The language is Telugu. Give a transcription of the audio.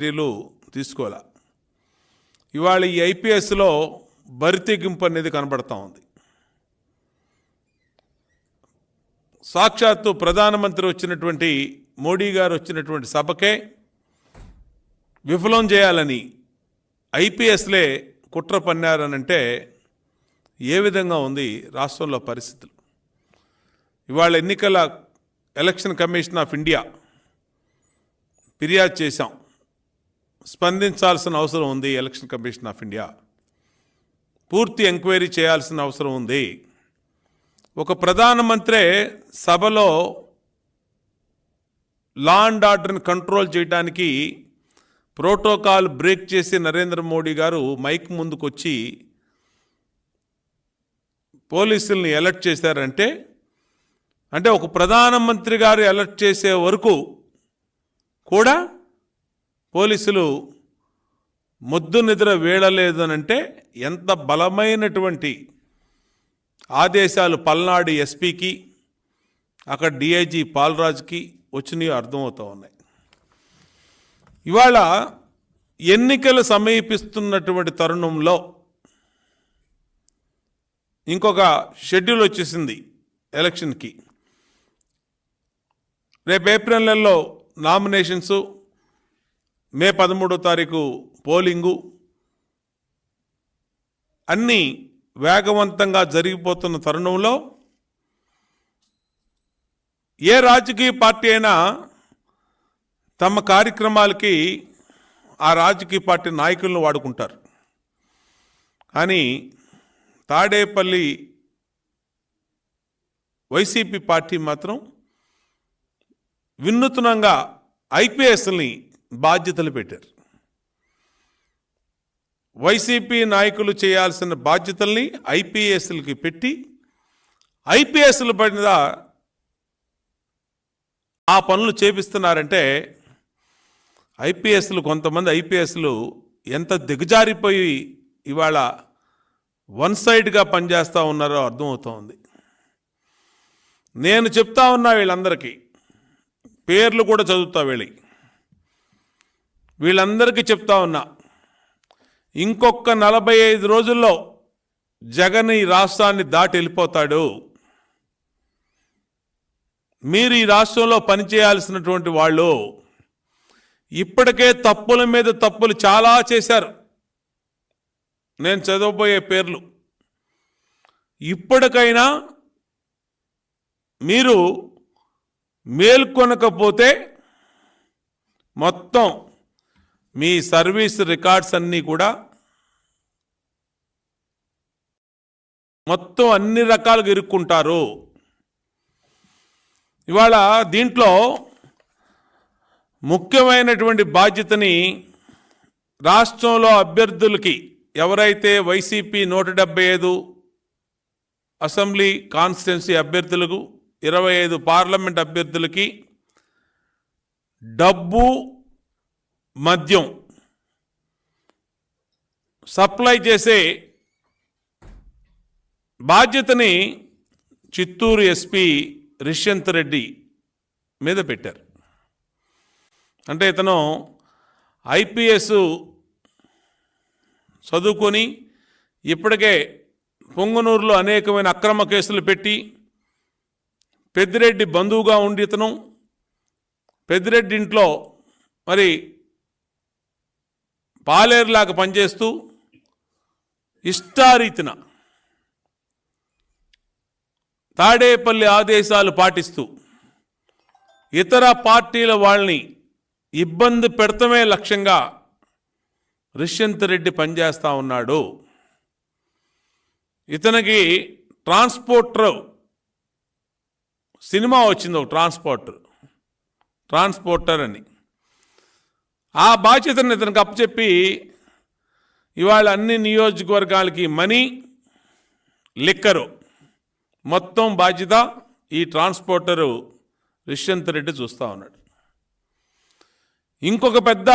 చర్యలు తీసుకోవాల. ఇవాళ ఈ ఐపీఎస్లో బరితెగింపు అనేది కనబడతా ఉంది. సాక్షాత్తు ప్రధానమంత్రి వచ్చినటువంటి మోడీ గారు వచ్చినటువంటి సభకే విఫలం చేయాలని ఐపీఎస్లే కుట్ర పన్నారనంటే ఏ విధంగా ఉంది రాష్ట్రంలో పరిస్థితులు. ఇవాళ ఎలక్షన్ కమిషన్ ఆఫ్ ఇండియా ఫిర్యాదు చేశాం. స్పందించాల్సిన అవసరం ఉంది. ఎలక్షన్ కమిషన్ ఆఫ్ ఇండియా పూర్తి ఎంక్వైరీ చేయాల్సిన అవసరం ఉంది. ఒక ప్రధానమంత్రే సభలో లా అండ్ ఆర్డర్ని కంట్రోల్ చేయడానికి ప్రోటోకాల్ బ్రేక్ చేసి నరేంద్ర మోడీ గారు మైక్ ముందుకొచ్చి పోలీసుల్ని అలర్ట్ చేశారంటే, అంటే ఒక ప్రధానమంత్రి గారు అలర్ట్ చేసే వరకు కూడా పోలీసులు మొద్దు నిద్ర వీడలేదనంటే ఎంత బలమైనటువంటి ఆదేశాలు పల్నాడు ఎస్పీకి అక్కడ డిఐజీ పాల్రాజ్కి వచ్చినాయో అర్థమవుతూ ఉన్నాయి. ఇవాళ ఎన్నికలు సమీపిస్తున్నటువంటి తరుణంలో ఇంకొక షెడ్యూల్ వచ్చేసింది ఎలక్షన్కి. రేపు ఏప్రిల్ నెలలో నామినేషన్సు, మే 13వ తారీఖు పోలింగు అన్నీ వేగవంతంగా జరిగిపోతున్న తరుణంలో ఏ రాజకీయ పార్టీ అయినా తమ కార్యక్రమాలకి ఆ రాజకీయ పార్టీ నాయకులను వాడుకుంటారు. కానీ తాడేపల్లి వైసీపీ పార్టీ మాత్రం వినూత్నంగా ఐపీఎస్ని బాధ్యతలు పెట్టారు. వైసీపీ నాయకులు చేయాల్సిన బాధ్యతల్ని ఐపీఎస్లకి పెట్టి ఐపీఎస్ల పైన ఆ పనులు చేపిస్తున్నారంటే కొంతమంది ఐపీఎస్లు ఎంత దిగజారిపోయి ఇవాళ వన్ సైడ్గా పనిచేస్తూ ఉన్నారో అర్థమవుతూ ఉంది. నేను చెప్తా ఉన్నా వీళ్ళందరికీ పేర్లు కూడా చదువుతా వీళ్ళందరికీ చెప్తా ఉన్నా, ఇంకొక 45 రోజుల్లో జగన్ ఈ రాష్ట్రాన్ని దాటి వెళ్ళిపోతాడు. మీరు ఈ రాష్ట్రంలో పనిచేయాల్సినటువంటి వాళ్ళు ఇప్పటికే తప్పుల మీద తప్పులు చాలా చేశారు. నేను చదవబోయే పేర్లు. ఇప్పటికైనా మీరు మేల్కొనకపోతే మొత్తం మీ సర్వీస్ రికార్డ్స్ అన్నీ కూడా మొత్తం అన్ని రకాలుగా ఇరుక్కుంటారు. ఇవాళ దీంట్లో ముఖ్యమైనటువంటి బాధ్యతని రాష్ట్రంలో అభ్యర్థులకి, ఎవరైతే వైసీపీ 175 అసెంబ్లీ కాన్స్టిట్యున్సీ అభ్యర్థులకు, 25 పార్లమెంట్ అభ్యర్థులకి డబ్బు, మద్యం సప్లై చేసే బాధ్యతని చిత్తూరు ఎస్పీ రిష్యంత్ రెడ్డి మీద పెట్టారు. అంటే ఇతను ఐపీఎస్ చదువుకొని ఇప్పటికే పొంగనూరులో అనేకమైన అక్రమ కేసులు పెట్టి పెద్దిరెడ్డి బంధువుగా ఉండి ఇతను పెద్దిరెడ్డి ఇంట్లో మరి పాలేరులాగా పనిచేస్తూ ఇష్టారీతిన తాడేపల్లి ఆదేశాలు పాటిస్తూ ఇతర పార్టీల వాళ్ళని ఇబ్బంది పెడతమే లక్ష్యంగా రిష్యంత్ రెడ్డి పనిచేస్తూ ఉన్నాడు. ఇతనికి ట్రాన్స్పోర్టర్ సినిమా వచ్చింది, ఒక ట్రాన్స్పోర్టర్ అని. ఆ బాధ్యతను ఇతనికి అప్పచెప్పి ఇవాళ అన్ని నియోజకవర్గాలకి మనీ, లిక్కరు మొత్తం బాధ్యత ఈ ట్రాన్స్పోర్టరు రిష్యంత్ రెడ్డి చూస్తూ ఉన్నాడు. ఇంకొక పెద్ద